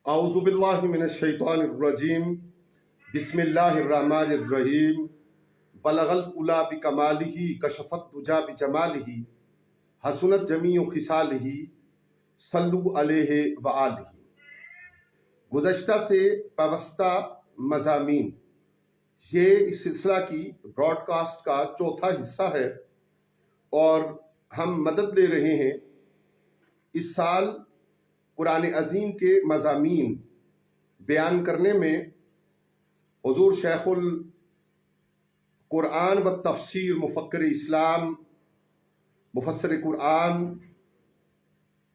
اعوذ باللہ من الشیطان الرجیم بسم اللہ الرحمن الرحیم بلغ العلا بکمالہ کشف الدجی بجمالہ حسنت جمیع خصالہ صلو علیہ وآلہ۔ گزشتہ سے وابستہ مضامین، یہ اس سلسلہ کی براڈ کاسٹ کا چوتھا حصہ ہے اور ہم مدد لے رہے ہیں اس سال قرآن عظیم کے مضامین بیان کرنے میں حضور شیخ القرآن و تفسیر مفکر اسلام مفسر قرآن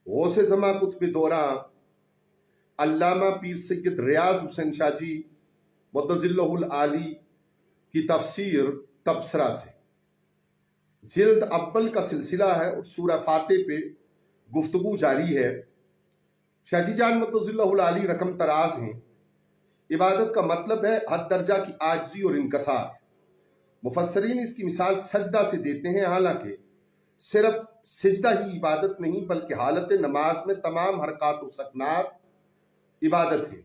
غوث زماں قطب دورہ علامہ پیر سید ریاض حسین شاہ جی مدظ اللہ العالی کی تفسیر تبصرہ سے جلد اول کا سلسلہ ہے اور سورہ فاتح پہ گفتگو جاری ہے۔ شاہ جی جان مدظ اللہ العالی رقم تراز ہیں۔ عبادت کا مطلب ہے حد درجہ کی عاجزی اور انکسار۔ مفسرین اس کی مثال سجدہ سے دیتے ہیں، حالانکہ صرف سجدہ ہی عبادت نہیں بلکہ حالت نماز میں تمام حرکات و سکنات عبادت ہے۔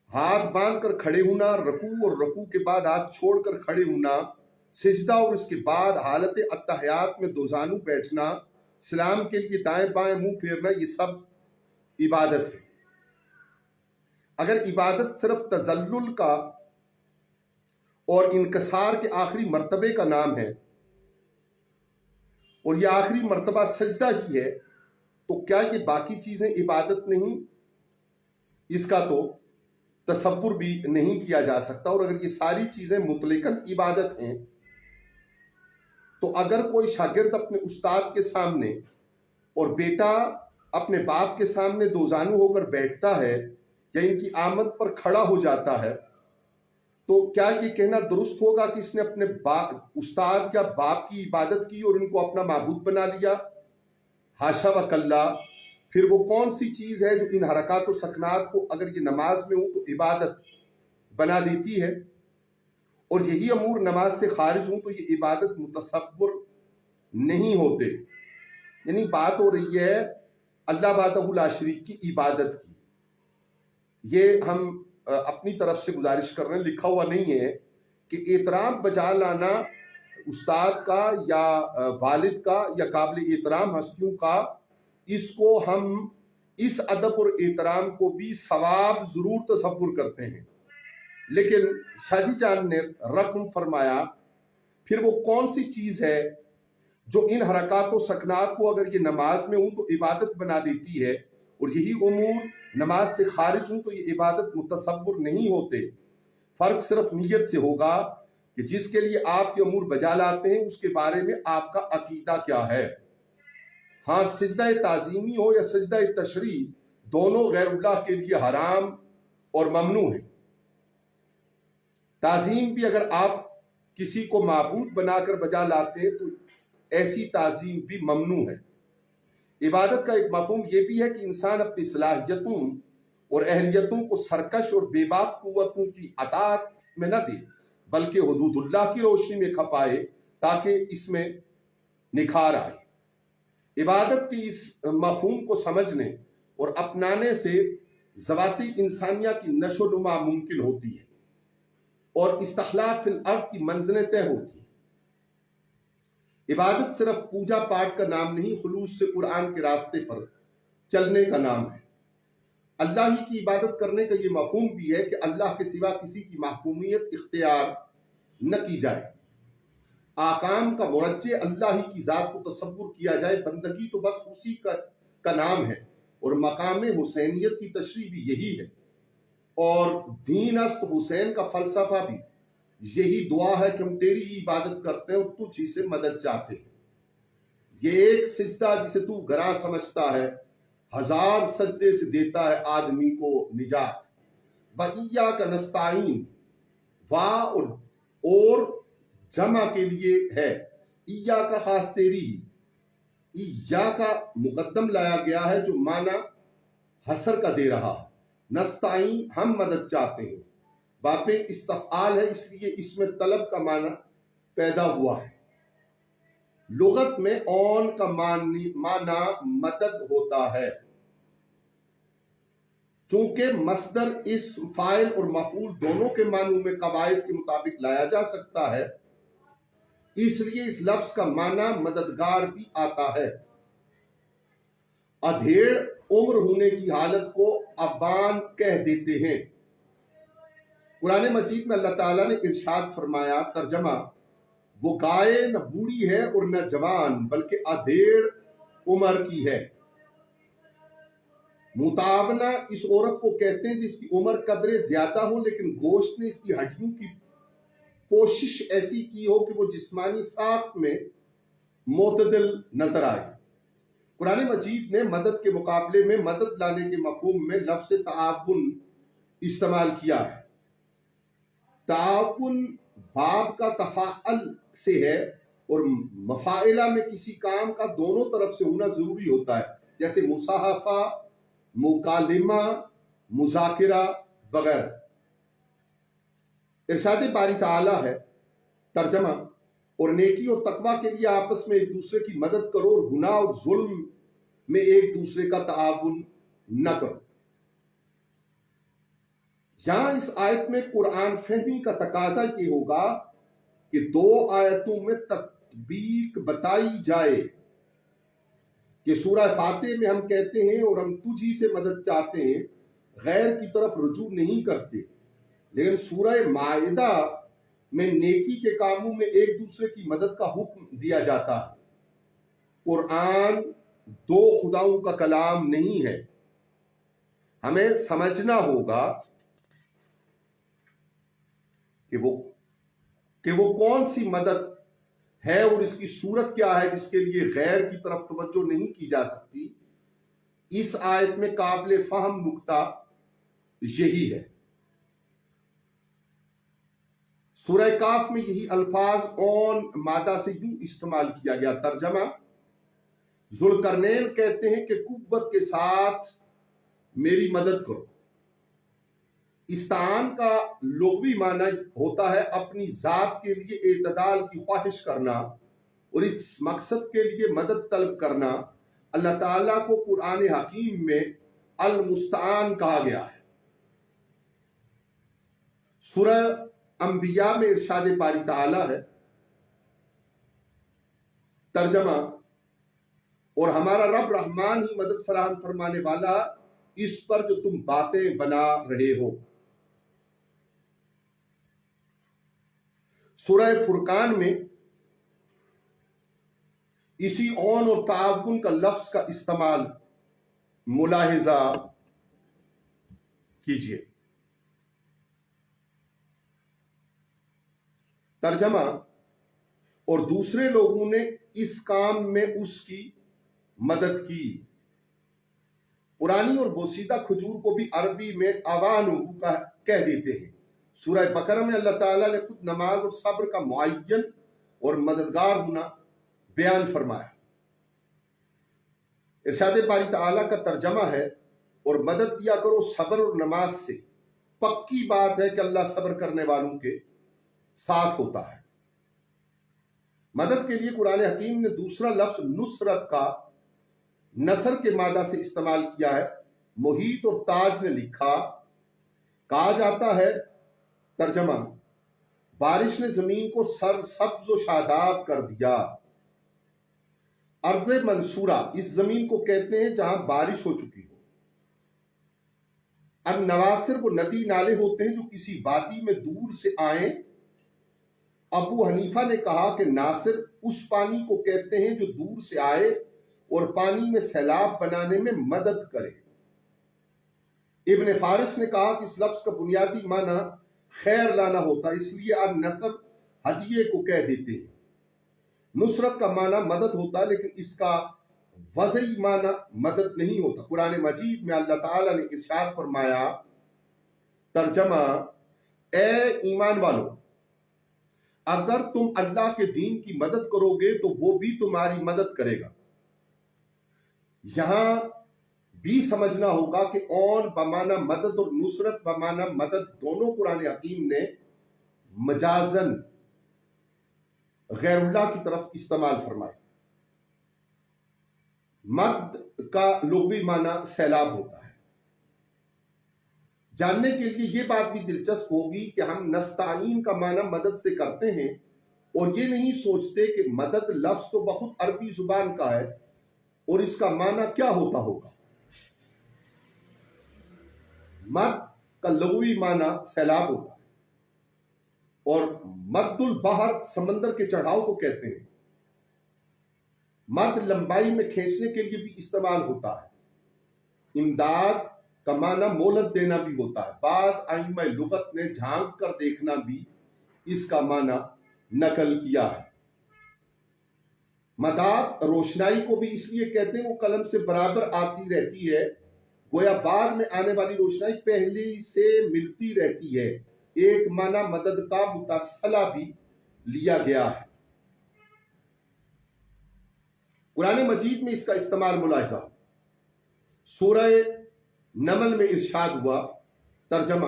ہاتھ باندھ کر کھڑے ہونا، رکوع اور رکوع کے بعد ہاتھ چھوڑ کر کھڑے ہونا، سجدہ اور اس کے بعد حالت التحیات میں دو زانو بیٹھنا، سلام کے لیے دائیں بائیں منہ پھیرنا، یہ سب عبادت ہے۔ اگر عبادت صرف تذلل کا اور انکسار کے آخری مرتبے کا نام ہے اور یہ آخری مرتبہ سجدہ ہی ہے تو کیا یہ باقی چیزیں عبادت نہیں؟ اس کا تو تصور بھی نہیں کیا جا سکتا۔ اور اگر یہ ساری چیزیں مطلقاً عبادت ہیں تو اگر کوئی شاگرد اپنے استاد کے سامنے اور بیٹا اپنے باپ کے سامنے دو زانو ہو کر بیٹھتا ہے یا ان کی آمد پر کھڑا ہو جاتا ہے تو کیا یہ کہنا درست ہوگا کہ اس نے اپنے استاد یا باپ کی عبادت کی اور ان کو اپنا معبود بنا لیا؟ حاشا و کلا۔ پھر وہ کون سی چیز ہے جو ان حرکات و سکنات کو اگر یہ نماز میں ہوں تو عبادت بنا دیتی ہے، اور یہی امور نماز سے خارج ہوں تو یہ عبادت متصور نہیں ہوتے؟ یعنی بات ہو رہی ہے اللہ وحدہ لا شریک کی عبادت کی۔ یہ ہم اپنی طرف سے گزارش کر رہے ہیں، لکھا ہوا نہیں ہے کہ احترام بجا لانا استاد کا یا والد کا یا قابل احترام ہستیوں کا، اس کو ہم اس ادب اور احترام کو بھی ثواب ضرور تصور کرتے ہیں، لیکن شاہ جی جان نے رقم فرمایا پھر وہ کون سی چیز ہے جو ان حرکات و سکنات کو اگر یہ نماز میں ہوں تو عبادت بنا دیتی ہے، اور یہی امور نماز سے خارج ہوں تو یہ عبادت متصور نہیں ہوتے؟ فرق صرف نیت سے ہوگا کہ جس کے لیے آپ یہ امور بجا لاتے ہیں اس کے بارے میں آپ کا عقیدہ کیا ہے۔ ہاں، سجدہ تعظیمی ہو یا سجدہ تشریع، دونوں غیر اللہ کے لیے حرام اور ممنوع ہیں۔ تعظیم بھی اگر آپ کسی کو معبود بنا کر بجا لاتے ہیں تو ایسی تعظیم بھی ممنوع ہے۔ عبادت کا ایک مفہوم یہ بھی ہے کہ انسان اپنی صلاحیتوں اور اہلیتوں کو سرکش اور بے باک قوتوں کی اطاعت میں نہ دے بلکہ حدود اللہ کی روشنی میں کھپائے تاکہ اس میں نکھار آئے۔ عبادت کی اس مفہوم کو سمجھنے اور اپنانے سے ذواتی انسانیہ کی نشو و نما ممکن ہوتی ہے اور استخلاف فی الارض کی منزلیں طے ہوتی ہیں۔ عبادت صرف پوجا پاٹ کا نام نہیں، خلوص سے قرآن کے راستے پر چلنے کا نام ہے۔ اللہ ہی کی عبادت کرنے کا یہ مفہوم بھی ہے کہ اللہ کے سوا کسی کی محکومیت اختیار نہ کی جائے، آکام کا مرجع اللہ ہی کی ذات کو تصور کیا جائے، بندگی تو بس اسی کا نام ہے، اور مقام حسینیت کی تشریح بھی یہی ہے، اور دین است حسین کا فلسفہ بھی یہی دعا ہے کہ ہم تیری ہی عبادت کرتے ہیں اور تجھ ہی سے مدد چاہتے ہیں۔ یہ ایک سجدہ جسے تو گراں سمجھتا ہے، ہزار سجدے سے دیتا ہے آدمی کو نجات۔ وَإِيَّاكَ نَسْتَعِينُ، وا اور جمع کے لیے ہے، ایّاکا خاص تیری ہی، ایّاکا مقدم لایا گیا ہے جو معنی حسر کا دے رہا ہے۔ نستعین ہم مدد چاہتے ہیں، باپ استفعال ہے اس لیے اس میں طلب کا معنی پیدا ہوا ہے۔ لغت میں اون کا معنی مدد ہوتا ہے۔ چونکہ مصدر اسم فاعل اور مفعول دونوں کے معنوں میں قواعد کے مطابق لایا جا سکتا ہے، اس لیے اس لفظ کا معنی مددگار بھی آتا ہے۔ ادھیڑ عمر ہونے کی حالت کو ابان کہہ دیتے ہیں۔ قرآن مجید میں اللہ تعالیٰ نے ارشاد فرمایا، ترجمہ: وہ گائے نہ بوڑھی ہے اور نہ جوان بلکہ ادھیڑ عمر کی ہے۔ متعاونہ اس عورت کو کہتے ہیں جس کی عمر قدرے زیادہ ہو لیکن گوشت نے اس کی ہڈیوں کی کوشش ایسی کی ہو کہ وہ جسمانی ساخت میں معتدل نظر آئے۔ قرآن مجید نے مدد کے مقابلے میں مدد لانے کے مفہوم میں لفظ تعاون استعمال کیا ہے۔ تعاون باب کا تفاعل سے ہے اور مفاعلہ میں کسی کام کا دونوں طرف سے ہونا ضروری ہوتا ہے، جیسے مصاحفہ، مکالمہ، مذاکرہ وغیرہ۔ ارشاد باری تعالیٰ ہے، ترجمہ: اور نیکی اور تقوی کے لیے آپس میں ایک دوسرے کی مدد کرو اور گناہ اور ظلم میں ایک دوسرے کا تعاون نہ کرو۔ یہاں اس آیت میں قرآن فہمی کا تقاضا یہ ہوگا کہ دو آیتوں میں تطبیق بتائی جائے کہ سورہ فاتح میں ہم کہتے ہیں اور ہم تجھ ہی سے مدد چاہتے ہیں، غیر کی طرف رجوع نہیں کرتے، لیکن سورہ مائدہ میں نیکی کے کاموں میں ایک دوسرے کی مدد کا حکم دیا جاتا ہے۔ قرآن دو خداؤں کا کلام نہیں ہے۔ ہمیں سمجھنا ہوگا کہ وہ کون سی مدد ہے اور اس کی صورت کیا ہے جس کے لیے غیر کی طرف توجہ نہیں کی جا سکتی۔ اس آیت میں قابل فہم نکتہ یہی ہے۔ سورہ کاف میں یہی الفاظ اون مادہ سے یوں استعمال کیا گیا، ترجمہ: ذوالقرنین کہتے ہیں کہ قوت کے ساتھ میری مدد کرو۔ استعان کا لغوی معنی ہوتا ہے اپنی ذات کے لیے اعتدال کی خواہش کرنا اور اس مقصد کے لیے مدد طلب کرنا۔ اللہ تعالیٰ کو قرآن حکیم میں المستعان کہا گیا ہے۔ سورہ انبیاء میں ارشاد باری تعالیٰ ہے، ترجمہ: اور ہمارا رب رحمان ہی مدد فراہم فرمانے والا اس پر جو تم باتیں بنا رہے ہو۔ سورہ فرقان میں اسی اون اور تعاون کا لفظ کا استعمال ملاحظہ کیجئے، ترجمہ: اور دوسرے لوگوں نے اس کام میں اس کی مدد کی۔ پرانی اور بوسیدہ کھجور کو بھی عربی میں اوانو کہہ دیتے ہیں۔ سورہ بقرہ میں اللہ تعالیٰ نے خود نماز اور صبر کا معین اور مددگار ہونا بیان فرمایا۔ ارشاد باری تعالیٰ کا ترجمہ ہے، اور مدد دیا کرو صبر اور نماز سے، پکی بات ہے کہ اللہ صبر کرنے والوں کے ساتھ ہوتا ہے۔ مدد کے لیے قرآن حکیم نے دوسرا لفظ نصرت کا نصر کے مادہ سے استعمال کیا ہے۔ محیط اور تاج نے لکھا، کہا جاتا ہے، ترجمہ: بارش نے زمین کو سبز و شاداب کر دیا۔ ارض منصورہ اس زمین کو کہتے ہیں جہاں بارش ہو چکی ہو۔ النواصر وہ ندی نالے ہوتے ہیں جو کسی وادی میں دور سے آئیں۔ ابو حنیفہ نے کہا کہ ناصر اس پانی کو کہتے ہیں جو دور سے آئے اور پانی میں سیلاب بنانے میں مدد کرے۔ ابن فارس نے کہا کہ اس لفظ کا بنیادی معنی خیر لانا ہوتا، اس لیے النصر ہدیے کو کہہ دیتے ہیں۔ نصرت کا معنی مدد ہوتا لیکن اس کا وضعی معنی مدد نہیں ہوتا۔ قرآن مجید میں اللہ تعالیٰ نے ارشاد فرمایا، ترجمہ: اے ایمان والو، اگر تم اللہ کے دین کی مدد کرو گے تو وہ بھی تمہاری مدد کرے گا۔ یہاں بھی سمجھنا ہوگا کہ اون بمعنی مدد اور نصرت بمعنی مدد دونوں قرآن حکیم نے مجازن غیر اللہ کی طرف استعمال فرمائے۔ مد کا لغوی معنی سیلاب ہوتا ہے۔ جاننے کے لیے یہ بات بھی دلچسپ ہوگی کہ ہم نستعین کا معنی مدد سے کرتے ہیں اور یہ نہیں سوچتے کہ مدد لفظ تو بہت عربی زبان کا ہے اور اس کا معنی کیا ہوتا ہوگا۔ مد کا لغوی معنی سیلاب ہوتا ہے اور مد البحر سمندر کے چڑھاؤ کو کہتے ہیں۔ مد لمبائی میں کھینچنے کے لیے بھی استعمال ہوتا ہے۔ امداد کا معنی مہلت دینا بھی ہوتا ہے۔ بعض ائمہ لغت نے جھانک کر دیکھنا بھی اس کا معنی نقل کیا ہے۔ مداد روشنائی کو بھی اس لیے کہتے ہیں وہ قلم سے برابر آتی رہتی ہے، گویا بعد میں آنے والی روشنائی پہلے سے ملتی رہتی ہے۔ ایک معنی مدد کا متصلہ بھی لیا گیا ہے۔ قرآن مجید میں اس کا استعمال ملاحظہ۔ سورہ نمل میں ارشاد ہوا، ترجمہ،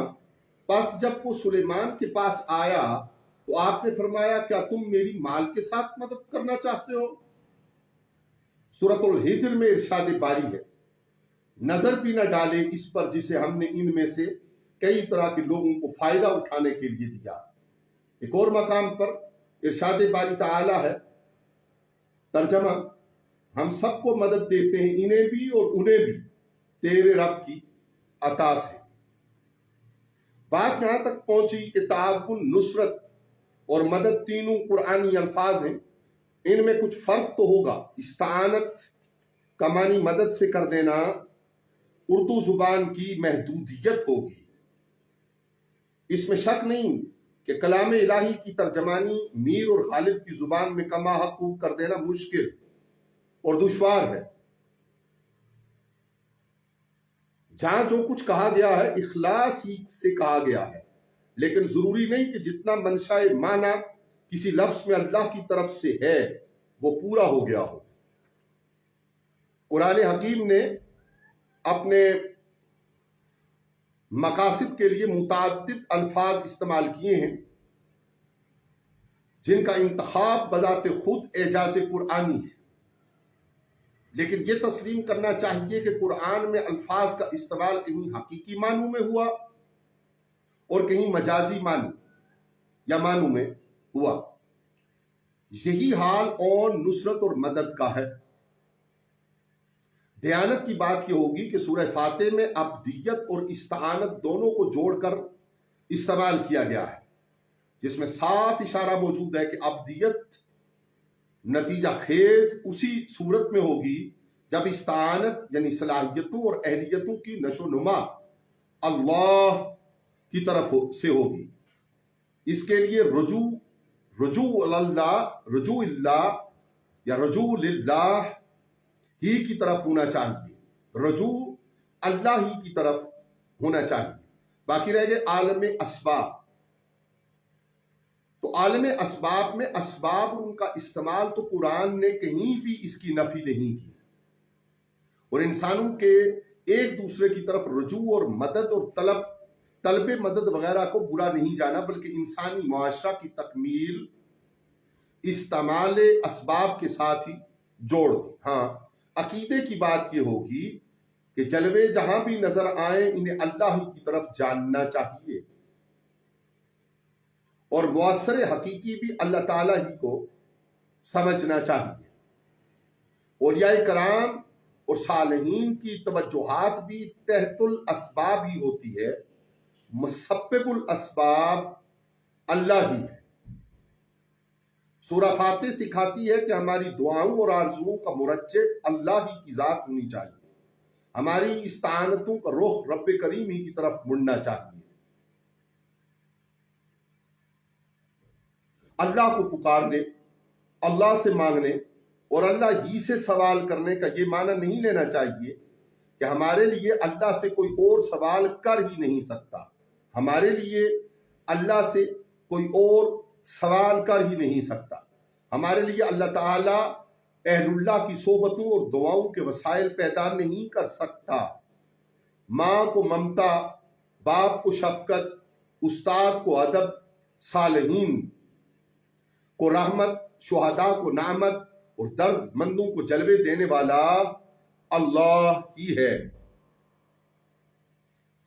پس جب وہ سلیمان کے پاس آیا تو آپ نے فرمایا کیا تم میری مال کے ساتھ مدد کرنا چاہتے ہو؟ سورۃ الحجر میں ارشاد باری ہے، نظر بھی نہ ڈالے اس پر جسے ہم نے ان میں سے کئی طرح کے لوگوں کو فائدہ اٹھانے کے لیے دیا۔ ایک اور مقام پر ارشاد باری تعالی ہے، ترجمہ، ہم سب کو مدد دیتے ہیں، انہیں بھی اور انہیں بھی تیرے رب کی عطا سے۔ بات یہاں تک پہنچی کہ تعاون، نصرت اور مدد تینوں قرآنی الفاظ ہیں، ان میں کچھ فرق تو ہوگا۔ استعانت کا معنی مدد سے کر دینا اردو زبان کی محدودیت ہوگی۔ اس میں شک نہیں کہ کلام الہی کی ترجمانی میر اور غالب کی زبان میں کما حق کر دینا مشکل اور دشوار ہے۔ جہاں جو کچھ کہا گیا ہے اخلاص ہی سے کہا گیا ہے، لیکن ضروری نہیں کہ جتنا منشاء معنی کسی لفظ میں اللہ کی طرف سے ہے وہ پورا ہو گیا ہو۔ قرآن حکیم نے اپنے مقاصد کے لیے متعدد الفاظ استعمال کیے ہیں جن کا انتخاب بذات خود اعجاز قرآنی ہے، لیکن یہ تسلیم کرنا چاہیے کہ قرآن میں الفاظ کا استعمال کہیں حقیقی معنوں میں ہوا اور کہیں مجازی معنی یا معنوں میں ہوا۔ یہی حال اور نصرت اور مدد کا ہے۔ دیانت کی بات یہ ہوگی کہ سورہ فاتح میں عبدیت اور استعانت دونوں کو جوڑ کر استعمال کیا گیا ہے، جس میں صاف اشارہ موجود ہے کہ عبدیت نتیجہ خیز اسی صورت میں ہوگی جب استعانت یعنی صلاحیتوں اور اہلیتوں کی نشو و نما اللہ کی طرف سے ہوگی۔ اس کے لیے رجوع اللہ یا رجوع للہ ہی کی طرف ہونا چاہیے، رجوع اللہ ہی کی طرف ہونا چاہیے۔ باقی رہ گئے عالم اسباب۔ تو عالم اسباب میں اسباب اور ان کا استعمال تو قرآن نے کہیں بھی اس کی نفی نہیں کی، اور انسانوں کے ایک دوسرے کی طرف رجوع اور مدد اور طلب مدد وغیرہ کو برا نہیں جانا، بلکہ انسانی معاشرہ کی تکمیل استعمال اسباب کے ساتھ ہی جوڑ دی۔ ہاں، عقیدے کی بات یہ ہوگی کہ جلوے جہاں بھی نظر آئیں انہیں اللہ ہی کی طرف جاننا چاہیے، اور مؤثر حقیقی بھی اللہ تعالیٰ ہی کو سمجھنا چاہیے۔ اولیاء کرام اور صالحین کی توجہات بھی تحت الاسباب ہی ہوتی ہے، مسبب الاسباب اللہ ہی ہے۔ سورہ فاتح سکھاتی ہے کہ ہماری دعاؤں اور آرزوؤں کا مرجع اللہ ہی کی ذات ہونی چاہیے، ہماری استعانتوں کا رخ رب کریم ہی کی طرف مڑنا چاہیے۔ اللہ کو پکارنے، اللہ سے مانگنے اور اللہ ہی سے سوال کرنے کا یہ معنی نہیں لینا چاہیے کہ ہمارے لیے اللہ سے کوئی اور سوال کر ہی نہیں سکتا، ہمارے لیے اللہ سے کوئی اور سوال کر ہی نہیں سکتا، ہمارے لیے اللہ تعالیٰ اہل اللہ کی صحبتوں اور دعاؤں کے وسائل پیدا نہیں کر سکتا۔ ماں کو ممتا، باپ کو شفقت، استاد کو ادب، صالحین کو رحمت، شہداء کو نعمت اور درد مندوں کو جلوے دینے والا اللہ ہی ہے۔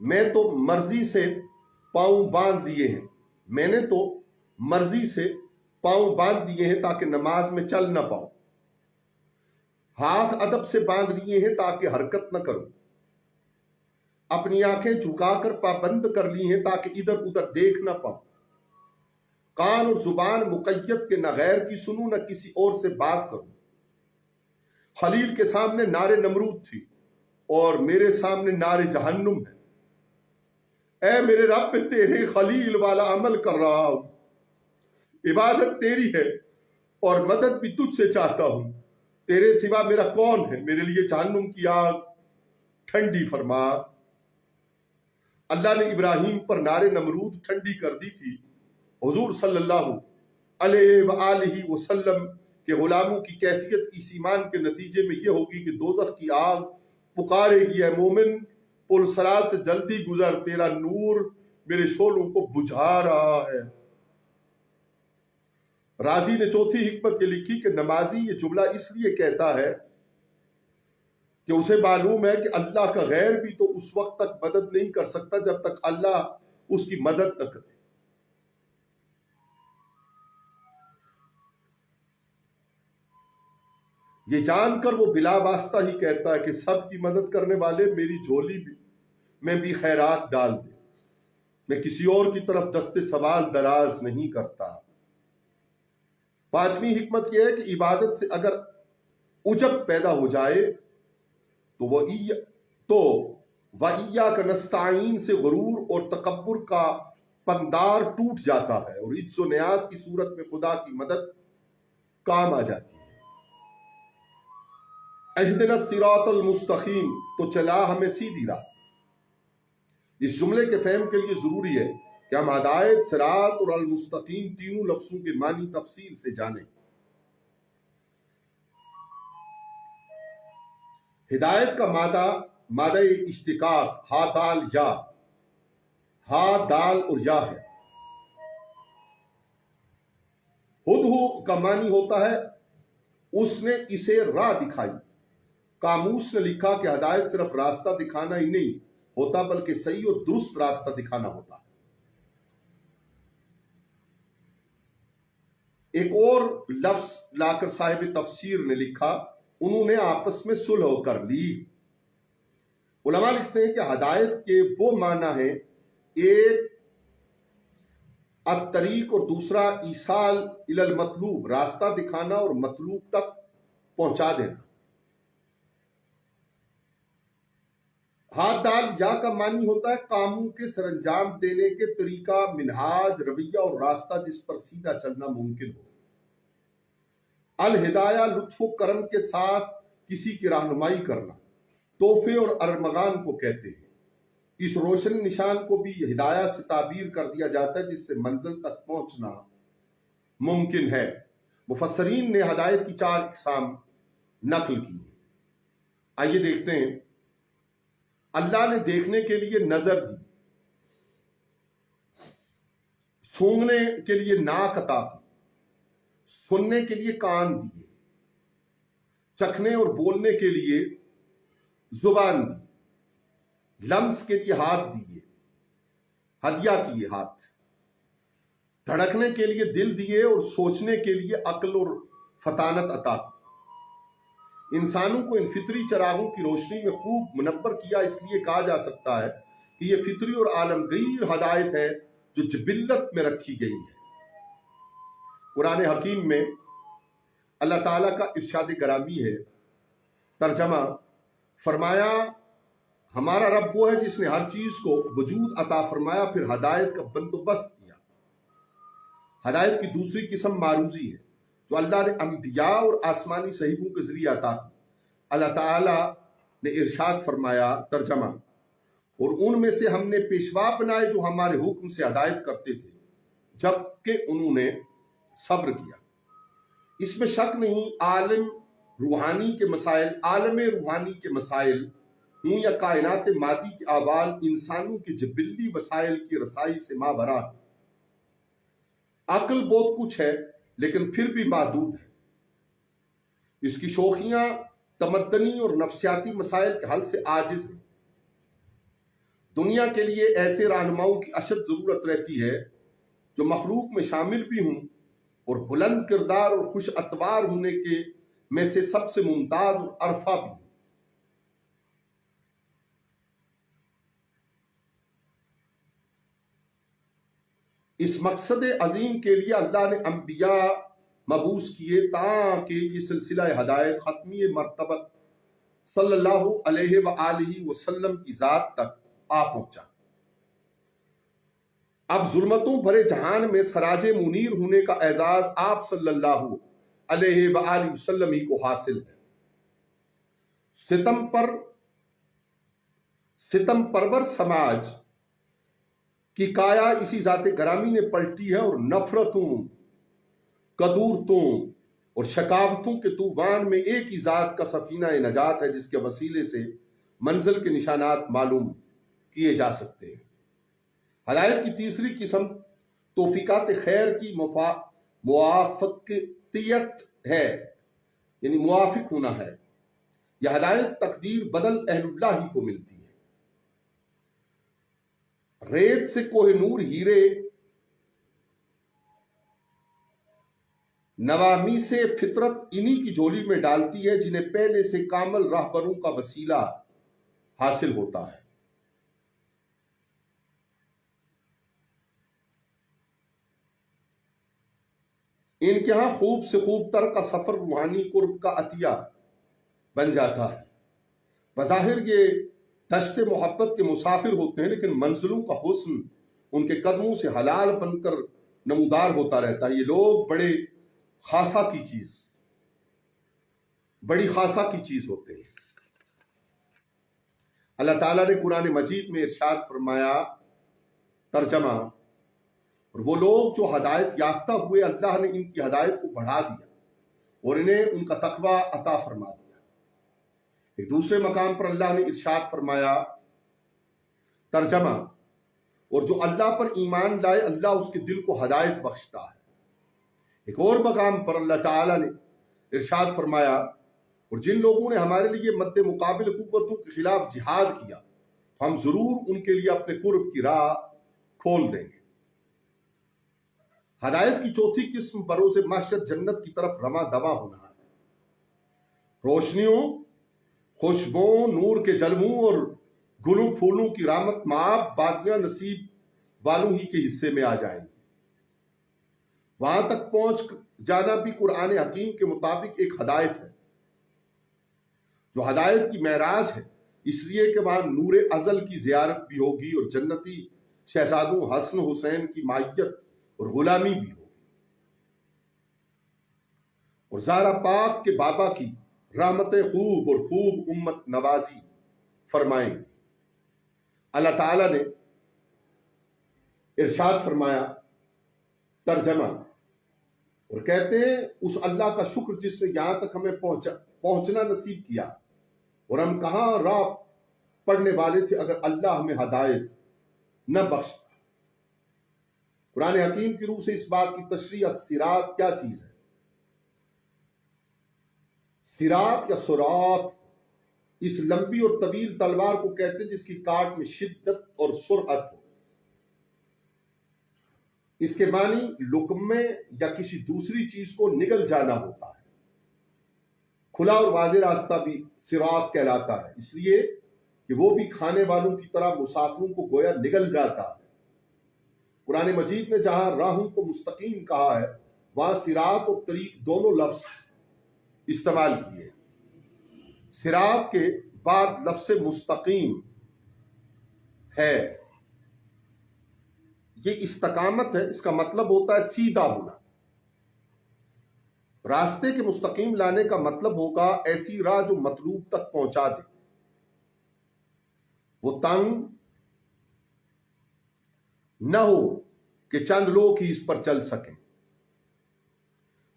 میں تو مرضی سے پاؤں باندھ لیے ہیں، میں نے تو مرضی سے پاؤں باندھ لیے ہیں تاکہ نماز میں چل نہ پاؤں، ہاتھ ادب سے باندھ لیے ہیں تاکہ حرکت نہ کروں، اپنی آنکھیں جھکا کر پابند کر لی ہیں تاکہ ادھر ادھر دیکھ نہ پاؤں، کان اور زبان مقید کے نہ غیر کی سنوں نہ کسی اور سے بات کروں۔ خلیل کے سامنے نار نمرود تھی اور میرے سامنے نار جہنم ہے۔ اے میرے رب، تیرے خلیل والا عمل کر رہا ہوں، عبادت تیری ہے اور مدد بھی تجھ سے چاہتا ہوں، تیرے سوا میرا کون ہے؟ میرے لیے جہنم کی آگ ٹھنڈی فرما۔ اللہ نے ابراہیم پر نار نمرود ٹھنڈی کر دی تھی۔ حضور صلی اللہ علیہ وآلہ وسلم کے غلاموں کی کیفیت اس ایمان کے نتیجے میں یہ ہوگی کہ دوزخ کی آگ پکارے گی، اے مومن پل صراط سے جلدی گزر، تیرا نور میرے شعلوں کو بجھا رہا ہے۔ رازی نے چوتھی حکمت یہ لکھی کہ نمازی یہ جملہ اس لیے کہتا ہے کہ اسے معلوم ہے کہ اللہ کا غیر بھی تو اس وقت تک مدد نہیں کر سکتا جب تک اللہ اس کی مدد نہ کرے۔ یہ جان کر وہ بلا واسطہ ہی کہتا ہے کہ سب کی مدد کرنے والے میری جھولی میں بھی خیرات ڈال دے، میں کسی اور کی طرف دست سوال دراز نہیں کرتا۔ پانچویں حکمت یہ ہے کہ عبادت سے اگر عجب پیدا ہو جائے تو وَإِيَّاكَ نَسْتَعِينُ سے غرور اور تکبر کا پندار ٹوٹ جاتا ہے اور عجز و نیاز کی صورت میں خدا کی مدد کام آ جاتی ہے۔ اہدنا الصراط المستقیم، تو چلا ہمیں سیدھی راہ۔ اس جملے کے فہم کے لیے ضروری ہے کہ ہم ہدایت، صراط اور المستقیم تینوں لفظوں کے معنی تفصیل سے جانیں۔ ہدایت کا مادہ اشتقاق ہا دال یا، ہا دال اور یا ہے۔ ہدہو کا معنی ہوتا ہے اس نے اسے راہ دکھائی۔ قاموس نے لکھا کہ ہدایت صرف راستہ دکھانا ہی نہیں ہوتا بلکہ صحیح اور درست راستہ دکھانا ہوتا ہے۔ ایک اور لفظ لا کر صاحب تفسیر نے لکھا، انہوں نے آپس میں صلح کر لی۔ علماء لکھتے ہیں کہ ہدایت کے وہ معنی ہیں، ایک الطریق اور دوسرا ایصال الی المطلوب، راستہ دکھانا اور مطلوب تک پہنچا دینا۔ ہاتھ دال یا کا معنی ہوتا ہے کاموں کے سر انجام دینے کے طریقہ، منہاج، رویہ اور راستہ جس پر سیدھا چلنا ممکن ہو۔ الہدایہ لطف و کرم کے ساتھ کسی کی رہنمائی کرنا، تحفے اور ارمغان کو کہتے ہیں۔ اس روشن نشان کو بھی ہدایہ سے تعبیر کر دیا جاتا ہے جس سے منزل تک پہنچنا ممکن ہے۔ مفسرین نے ہدایت کی 4 اقسام نقل کی۔ آئیے دیکھتے ہیں۔ اللہ نے دیکھنے کے لیے نظر دی، سونگنے کے لیے ناک عطا کی، سننے کے لیے کان دیے، چکھنے اور بولنے کے لیے زبان دی، لمس کے لیے ہاتھ دیے، ہدیہ کیے ہاتھ، دھڑکنے کے لیے دل دیے اور سوچنے کے لیے عقل اور فطانت عطا کی۔ انسانوں کو ان فطری چراغوں کی روشنی میں خوب منور کیا، اس لیے کہا جا سکتا ہے کہ یہ فطری اور عالمگیر ہدایت ہے جو جبلت میں رکھی گئی ہے۔ قرآن حکیم میں اللہ تعالیٰ کا ارشاد گرامی ہے، ترجمہ فرمایا، ہمارا رب وہ ہے جس نے ہر چیز کو وجود عطا فرمایا پھر ہدایت کا بندوبست کیا۔ ہدایت کی دوسری قسم معروضی ہے جو اللہ نے انبیاء اور آسمانی صحیفوں کے ذریعے عطا کی۔ اللہ تعالیٰ نے ارشاد فرمایا، ترجمہ، اور ان میں سے ہم نے پیشوا بنائے جو ہمارے حکم سے ہدایت کرتے تھے جبکہ انہوں نے صبر کیا۔ اس میں شک نہیں، عالم روحانی کے مسائل ہوں یا کائنات مادی کے احوال، انسانوں کے جبلی وسائل کی رسائی سے ماورا ہے۔ عقل بہت کچھ ہے لیکن پھر بھی محدود ہے۔ اس کی شوخیاں تمدنی اور نفسیاتی مسائل کے حل سے عاجز ہیں۔ دنیا کے لیے ایسے رہنماؤں کی اشد ضرورت رہتی ہے جو مخلوق میں شامل بھی ہوں اور بلند کردار اور خوش اتوار ہونے کے میں سے سب سے ممتاز اور عرفہ بھی ہوں۔ اس مقصد عظیم کے لیے اللہ نے انبیاء مبعوث کیے تاکہ یہ سلسلہ ہدایت ختمی مرتبت صلی اللہ علیہ وآلہ وسلم کی ذات تک آ پہنچا۔ اب ظلمتوں بھرے جہان میں سراج منیر ہونے کا اعزاز آپ صلی اللہ علیہ وآلہ وسلم ہی کو حاصل ہے۔ ستم پرور سماج کی کایا اسی ذات گرامی نے پلٹی ہے، اور نفرتوں، کدورتوں اور شکاوتوں کے طوفان میں ایک ہی ذات کا سفینہ نجات ہے، جس کے وسیلے سے منزل کے نشانات معلوم کیے جا سکتے ہیں۔ ہدایت کی تیسری قسم توفیقات خیر کی موافقتیت ہے، یعنی موافق ہونا ہے۔ یہ ہدایت تقدیر بدل اہل اللہ ہی کو ملتی ہے۔ ریت سے کوہ نور ہیرے، نوامی سے فطرت انہی کی جھولی میں ڈالتی ہے جنہیں پہلے سے کامل راہبروں کا وسیلہ حاصل ہوتا ہے۔ ان کے ہاں خوب سے خوب تر کا سفر روحانی قرب کا عطیہ بن جاتا ہے۔ بظاہر یہ دشت محبت کے مسافر ہوتے ہیں، لیکن منزلوں کا حسن ان کے قدموں سے حلال بن کر نمودار ہوتا رہتا ہے۔ یہ لوگ بڑی خاصہ کی چیز ہوتے ہیں۔ اللہ تعالیٰ نے قرآن مجید میں ارشاد فرمایا، ترجمہ، اور وہ لوگ جو ہدایت یافتہ ہوئے اللہ نے ان کی ہدایت کو بڑھا دیا اور انہیں ان کا تقوی عطا فرما دیا۔ ایک دوسرے مقام پر اللہ نے ارشاد فرمایا، ترجمہ، اور جو اللہ پر ایمان لائے اللہ اس کے دل کو ہدایت بخشتا ہے۔ ایک اور مقام پر اللہ تعالیٰ نے ارشاد فرمایا، اور جن لوگوں نے ہمارے لیے مد مقابل قوتوں کے خلاف جہاد کیا ہم ضرور ان کے لیے اپنے قرب کی راہ کھول دیں گے۔ ہدایت کی چوتھی قسم بروز محشر جنت کی طرف رواں دواں ہونا ہے۔ روشنیوں، خوشبوؤں، نور کے جلووں اور گلوں پھولوں کی رحمت مآب وادیاں نصیب والوں ہی کے حصے میں آ جائیں گی۔ وہاں تک پہنچ جانا بھی قرآن حکیم کے مطابق ایک ہدایت ہے، جو ہدایت کی معراج ہے، اس لیے کہ وہاں نور ازل کی زیارت بھی ہوگی اور جنتی شہزادوں حسن حسین کی معیت اور غلامی بھی ہوگی، اور زہرا پاک کے بابا کی رحمت خوب اور خوب امت نوازی فرمائیں گے۔ اللہ تعالیٰ نے ارشاد فرمایا، ترجمہ، اور کہتے ہیں اس اللہ کا شکر جس نے یہاں تک ہمیں پہنچنا نصیب کیا، اور ہم کہاں راہ پڑھنے والے تھے اگر اللہ ہمیں ہدایت نہ بخشتا۔ قرآن حکیم کی روح سے اس بات کی تشریح الصراط کیا چیز ہے۔ صراط یا صراط اس لمبی اور طویل تلوار کو کہتے ہیں جس کی کاٹ میں شدت اور سرعت ہو۔ اس کے معنی لقمے یا کسی دوسری چیز کو نگل جانا ہوتا ہے۔ کھلا اور واضح راستہ بھی صراط کہلاتا ہے، اس لیے کہ وہ بھی کھانے والوں کی طرح مسافروں کو گویا نگل جاتا ہے۔ قرآن مجید میں جہاں راہوں کو مستقیم کہا ہے وہاں صراط اور طریق دونوں لفظ استعمال کیے۔ صراط کے بعد لفظ مستقیم ہے، یہ استقامت ہے، اس کا مطلب ہوتا ہے سیدھا ہونا۔ راستے کے مستقیم لانے کا مطلب ہوگا ایسی راہ جو مطلوب تک پہنچا دے، وہ تنگ نہ ہو کہ چند لوگ ہی اس پر چل سکیں،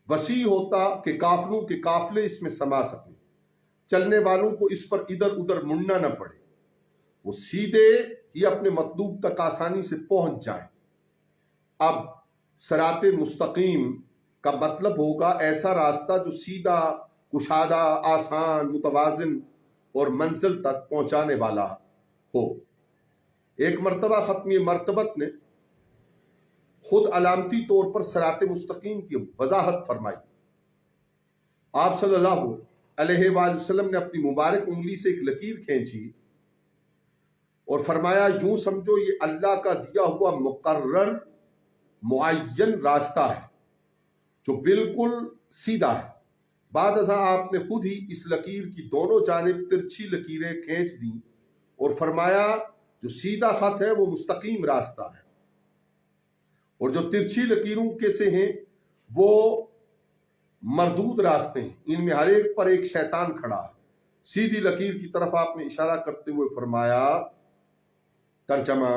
وسیع ہوتا کہ قافلوں کے قافلے اس میں سما سکیں، چلنے والوں کو اس پر ادھر ادھر مڑنا نہ پڑے، وہ سیدھے ہی اپنے مطلوب تک آسانی سے پہنچ جائیں۔ اب صراط مستقیم کا مطلب ہوگا ایسا راستہ جو سیدھا، کشادہ، آسان، متوازن اور منزل تک پہنچانے والا ہو۔ ایک مرتبہ ختمی مرتبت نے خود علامتی طور پر صراط مستقیم کی وضاحت فرمائی. آپ صلی اللہ علیہ وآلہ وسلم نے اپنی مبارک انگلی سے ایک لکیر کھینچی اور فرمایا یوں سمجھو یہ اللہ کا دیا ہوا مقرر معین راستہ ہے جو بالکل سیدھا ہے. بعد ازاں آپ نے خود ہی اس لکیر کی دونوں جانب ترچھی لکیریں کھینچ دیں اور فرمایا جو سیدھا خط ہے وہ مستقیم راستہ ہے اور جو ترچھی لکیروں کے سے ہیں وہ مردود راستے ہیں، ان میں ہر ایک پر ایک شیطان کھڑا ہے. سیدھی لکیر کی طرف آپ نے اشارہ کرتے ہوئے فرمایا ترجمہ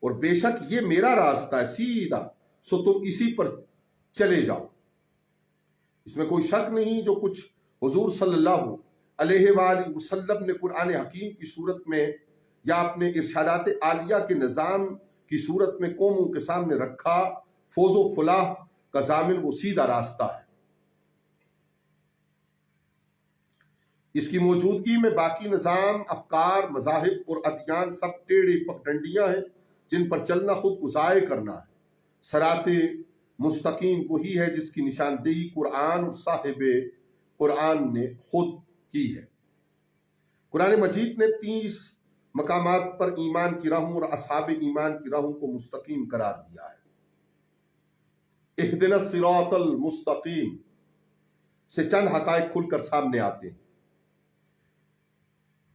اور بے شک یہ میرا راستہ ہے سیدھا، سو تم اسی پر چلے جاؤ. اس میں کوئی شک نہیں جو کچھ حضور صلی اللہ علیہ وآلہ وسلم نے قرآن حکیم کی صورت میں یا اپنے ارشادات عالیہ کے نظام کی صورت میں قوموں کے سامنے رکھا، فوز و فلاح کا ضامن وہ سیدھا راستہ ہے. اس کی موجودگی میں باقی نظام، افکار، مذاہب اور ادیان سب ٹیڑھے پگڈنڈیاں ہیں جن پر چلنا خود کو ضائع کرنا ہے. صراط مستقیم وہی ہے جس کی نشاندہی قرآن اور صاحب قرآن نے خود کی ہے. قرآن مجید نے 30 مقامات پر ایمان کی راہوں اور اصحاب ایمان کی راہوں کو مستقیم قرار دیا ہے. اہدنا الصراط المستقیم سے چند حقائق کھل کر سامنے آتے ہیں.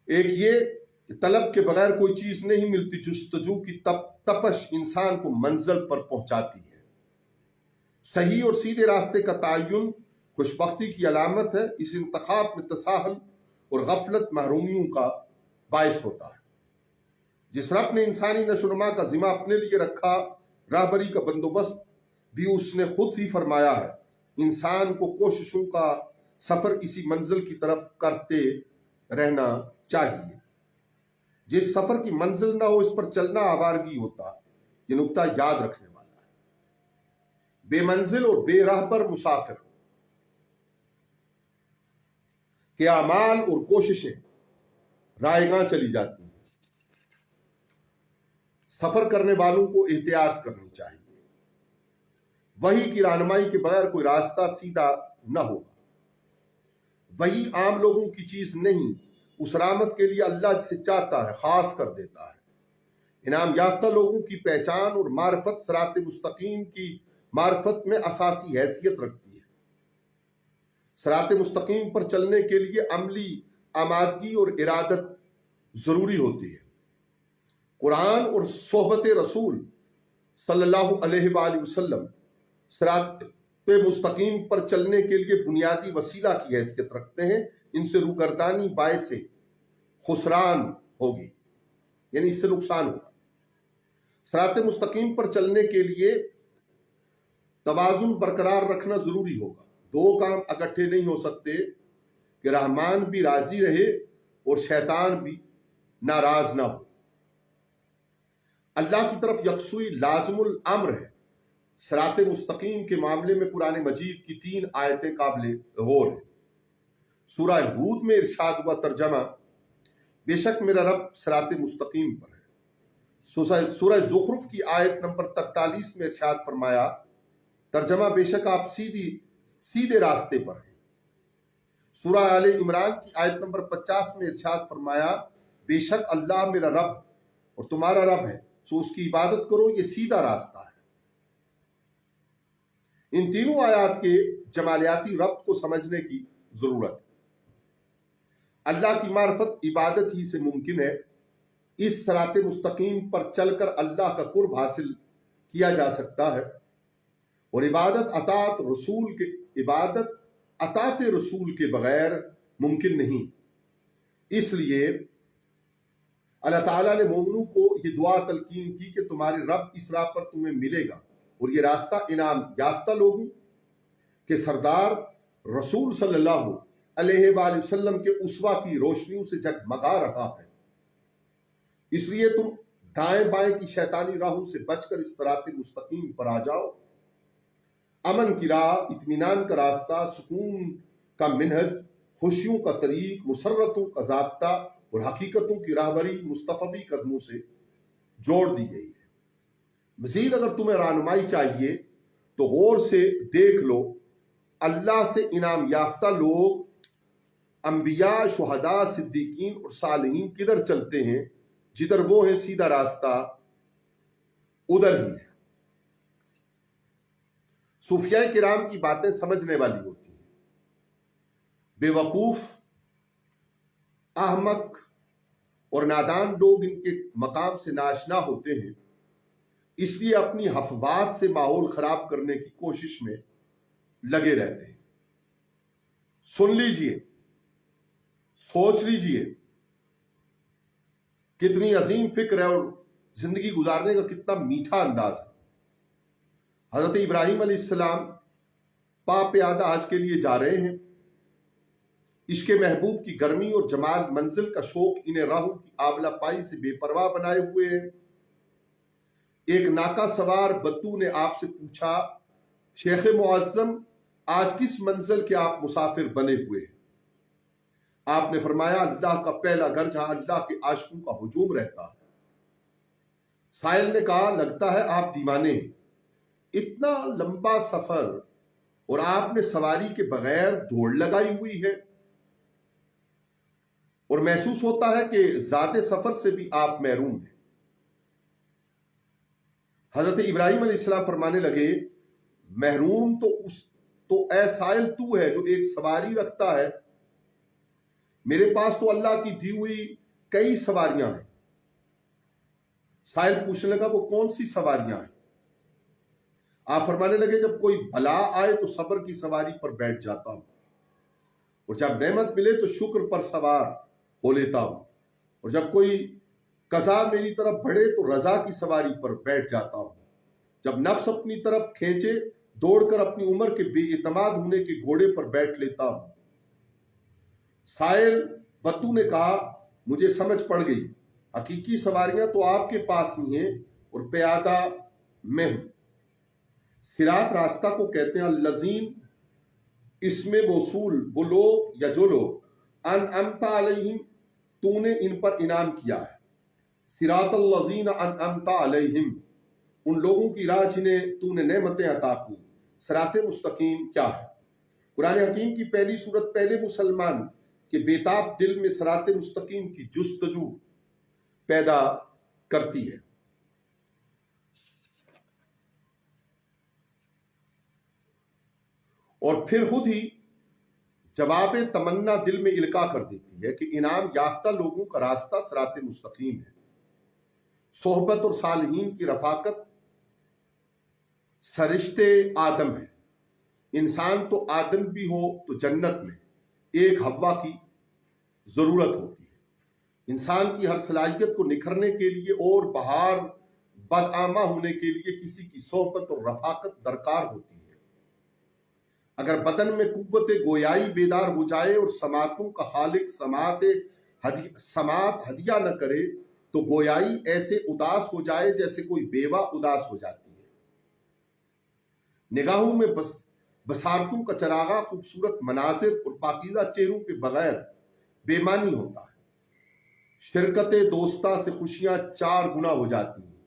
ایک یہ کہ طلب کے بغیر کوئی چیز نہیں ملتی، جستجو کی تپش انسان کو منزل پر پہنچاتی ہے. صحیح اور سیدھے راستے کا تعین خوشبختی کی علامت ہے. اس انتخاب میں تساہل اور غفلت محرومیوں کا باعث ہوتا ہے. جس رب نے انسانی نشو و نما کا ذمہ اپنے لیے رکھا، راہبری کا بندوبست بھی اس نے خود ہی فرمایا ہے. انسان کو کوششوں کا سفر اسی منزل کی طرف کرتے رہنا چاہیے. جس سفر کی منزل نہ ہو اس پر چلنا آوارگی ہوتا. یہ نقطہ یاد رکھنے والا ہے. بے منزل اور بے راہبر مسافر کے اعمال اور کوششیں رائیگاں چلی جاتی ہیں. سفر کرنے والوں کو احتیاط کرنی چاہیے. وحی کی رہنمائی کے بغیر کوئی راستہ سیدھا نہ ہوگا. وحی عام لوگوں کی چیز نہیں، اس رحمت کے لیے اللہ جسے چاہتا ہے خاص کر دیتا ہے. انعام یافتہ لوگوں کی پہچان اور معرفت صراط مستقیم کی معرفت میں اساسی حیثیت رکھتی ہے. صراط مستقیم پر چلنے کے لیے عملی آمادگی اور ارادت ضروری ہوتی ہے. قرآن اور صحبت رسول صلی اللہ علیہ وآلہ وسلم صراط مستقیم پر چلنے کے لیے بنیادی وسیلہ کی حیثیت رکھتے ہیں. ان سے روگردانی باعث خسران ہوگی، یعنی اس سے نقصان ہوگا. صراط مستقیم پر چلنے کے لیے توازن برقرار رکھنا ضروری ہوگا. دو کام اکٹھے نہیں ہو سکتے کہ رحمان بھی راضی رہے اور شیطان بھی ناراض نہ ہو. اللہ کی طرف یکسوئی لازم الامر ہے. صراط مستقیم کے معاملے میں قرآن مجید کی 3 آیتیں قابل غور ہیں. سورہ ہود میں ارشاد ہوا ترجمہ بے شک میرا رب صراط مستقیم پر ہے. سورہ زخرف کی آیت نمبر 43 میں ارشاد فرمایا ترجمہ بے شک آپ سیدھے راستے پر ہیں. سورہ آل عمران کی آیت نمبر 50 میں ارشاد فرمایا بے شک اللہ میرا رب اور تمہارا رب ہے، سو اس کی عبادت کرو، یہ سیدھا راستہ ہے. ان تینوں آیات کے جمالیاتی ربط کو سمجھنے کی ضرورت ہے. اللہ کی معرفت عبادت ہی سے ممکن ہے. اس صراط مستقیم پر چل کر اللہ کا قرب حاصل کیا جا سکتا ہے اور عبادت اطاعت رسول کے بغیر ممکن نہیں. اس لیے اللہ تعالیٰ نے مومنوں کو یہ دعا تلقین کی کہ تمہارے رب اس راہ پر تمہیں ملے گا اور یہ راستہ انعام یافتہ لوگوں کے سردار رسول صلی اللہ علیہ وآلہ وسلم کے اسوہ کی روشنیوں سے جگمگا رہا ہے. اس لیے تم دائیں بائیں کی شیطانی راہوں سے بچ کر اس صراط مستقیم پر آ جاؤ. امن کی راہ، اطمینان کا راستہ، سکون کا منہج، خوشیوں کا طریق، مسرتوں کا ضابطہ اور حقیقتوں کی راہبری مصطفی قدموں سے جوڑ دی گئی ہے۔ مزید اگر تمہیں رہنمائی چاہیے تو غور سے دیکھ لو اللہ سے انعام یافتہ لوگ انبیاء، شہداء، صدیقین اور صالحین کدھر چلتے ہیں، جدھر وہ ہے سیدھا راستہ ادھر ہی ہے۔ صوفیاء کرام کی باتیں سمجھنے والی ہوتی ہیں، بے وقوف، احمق اور نادان لوگ ان کے مقام سے ناشنا ہوتے ہیں، اس لیے اپنی حفوات سے ماحول خراب کرنے کی کوشش میں لگے رہتے ہیں۔ سن لیجئے، سوچ لیجئے، کتنی عظیم فکر ہے اور زندگی گزارنے کا کتنا میٹھا انداز ہے۔ حضرت ابراہیم علیہ السلام پا پیادہ حج کے لیے جا رہے ہیں، عشق محبوب کی گرمی اور جمال منزل کا شوق انہیں راہوں کی آبلہ پائی سے بے پرواہ بنائے ہوئے ہیں۔ ایک ناکا سوار بدو نے آپ سے پوچھا، شیخ معظم آج کس منزل کے آپ مسافر بنے ہوئے ہیں؟ آپ نے فرمایا، اللہ کا پہلا گھر جہاں اللہ کے عاشقوں کا ہجوم رہتا ہے۔ سائل نے کہا، لگتا ہے آپ دیوانے ہیں، اتنا لمبا سفر اور آپ نے سواری کے بغیر دوڑ لگائی ہوئی ہے، اور محسوس ہوتا ہے کہ ذات سفر سے بھی آپ محروم ہیں۔ حضرت ابراہیم علیہ السلام فرمانے لگے، محروم تو اے سائل تو ہے جو ایک سواری رکھتا ہے، میرے پاس تو اللہ کی دی ہوئی کئی سواریاں ہیں۔ سائل پوچھنے لگا، وہ کون سی سواریاں ہیں؟ آپ فرمانے لگے، جب کوئی بلا آئے تو صبر کی سواری پر بیٹھ جاتا ہوں، اور جب نعمت ملے تو شکر پر سوار ہو لیتا ہوں، اور جب کوئی قضا میری طرف بڑھے تو رضا کی سواری پر بیٹھ جاتا ہوں، جب نفس اپنی طرف کھینچے دوڑ کر اپنی عمر کے بے اعتماد ہونے کے گھوڑے پر بیٹھ لیتا ہوں۔ سائل بدو نے کہا، مجھے سمجھ پڑ گئی، حقیقی سواریاں تو آپ کے پاس ہی ہیں اور پیادہ میں ہوں۔ صراط راستہ کو کہتے ہیں، الذین اس میں موصول وہ لوگ یا جو لوگ انعمت علیہم تو نے ان پر انعام کیا ہے۔ صراط الذین انعمت علیہم ان لوگوں کی راہ جنہیں تو نے نعمتیں عطا کی۔ صراط مستقیم کیا ہے؟ قرآن حکیم کی پہلی سورت پہلے مسلمان کے بیتاب دل میں صراط مستقیم کی جستجو پیدا کرتی ہے۔ اور پھر خود ہی جواب تمنا دل میں القاء کر دیتی ہے کہ انعام یافتہ لوگوں کا راستہ صراط مستقیم ہے۔ صحبت اور صالحین کی رفاقت سرشتے آدم ہے۔ انسان تو آدم بھی ہو تو جنت میں ایک حوا کی ضرورت ہوتی ہے۔ انسان کی ہر صلاحیت کو نکھرنے کے لیے اور بہار بدآمہ ہونے کے لیے کسی کی صحبت اور رفاقت درکار ہوتی ہے۔ اگر بدن میں قوت گویائی بیدار ہو جائے اور سماعتوں کا خالق سماعت ہدیہ نہ کرے تو گویائی ایسے اداس ہو جائے جیسے کوئی بیوہ اداس ہو جاتی ہے۔ نگاہوں میں بصارتوں کا چراغاں خوبصورت مناظر اور پاکیزہ چہروں کے بغیر بے معنی ہوتا ہے۔ شرکت دوستہ سے خوشیاں 4 گنا ہو جاتی ہیں،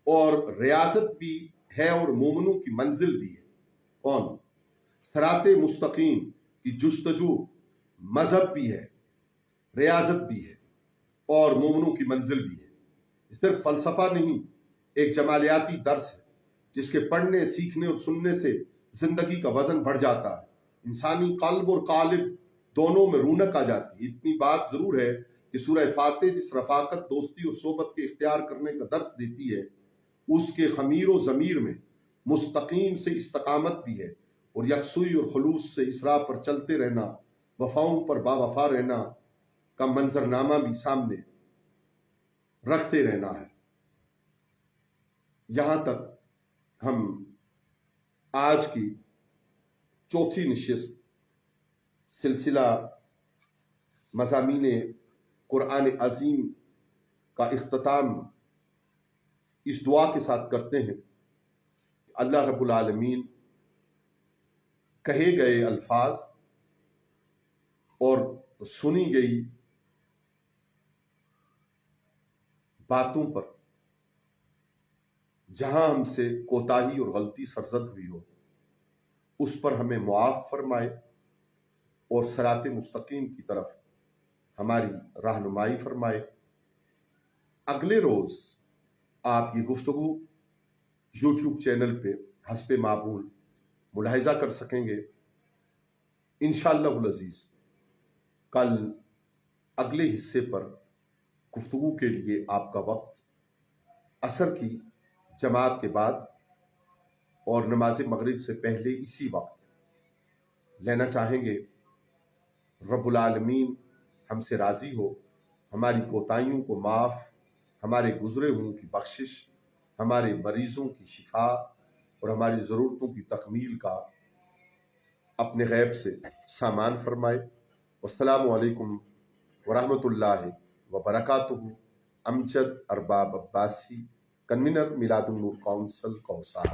اور ریاضت بھی ہے اور مومنوں کی منزل بھی ہے۔ کون؟ صراط مستقیم کی جستجو مذہب بھی ہے، ریاضت بھی ہے اور مومنوں کی منزل بھی ہے۔ یہ صرف فلسفہ نہیں، ایک جمالیاتی درس ہے جس کے پڑھنے، سیکھنے اور سننے سے زندگی کا وزن بڑھ جاتا ہے، انسانی قلب اور قالب دونوں میں رونق آ جاتی ہے۔ اتنی بات ضرور ہے کہ سورہ فاتح جس رفاقت، دوستی اور صحبت کے اختیار کرنے کا درس دیتی ہے، اس کے خمیر و ضمیر میں مستقیم سے استقامت بھی ہے، اور یکسوئی اور خلوص سے اس راہ پر چلتے رہنا، وفاؤں پر باوفا رہنا کا منظرنامہ بھی سامنے رکھتے رہنا ہے۔ یہاں تک ہم آج کی چوتھی نشست سلسلہ مضامین قرآن عظیم کا اختتام اس دعا کے ساتھ کرتے ہیں، اللہ رب العالمین کہے گئے الفاظ اور سنی گئی باتوں پر جہاں ہم سے کوتاہی اور غلطی سرزد ہوئی ہو اس پر ہمیں معاف فرمائے اور صراط مستقیم کی طرف ہماری رہنمائی فرمائے۔ اگلے روز آپ یہ گفتگو یوٹیوب چینل پہ حسب معمول ملاحظہ کر سکیں گے۔ انشاءاللہ العزیز کل اگلے حصے پر گفتگو کے لیے آپ کا وقت عصر کی جماعت کے بعد اور نماز مغرب سے پہلے اسی وقت لینا چاہیں گے۔ رب العالمین ہم سے راضی ہو، ہماری کوتاہیوں کو معاف، ہمارے گزرے ہوئوں کی بخشش، ہمارے مریضوں کی شفا اور ہماری ضرورتوں کی تکمیل کا اپنے غیب سے سامان فرمائے۔ والسلام علیکم ورحمۃ اللہ وبرکاتہ۔ امجد ارباب عباسی، کنوینر میلاد النور کونسل کوثر۔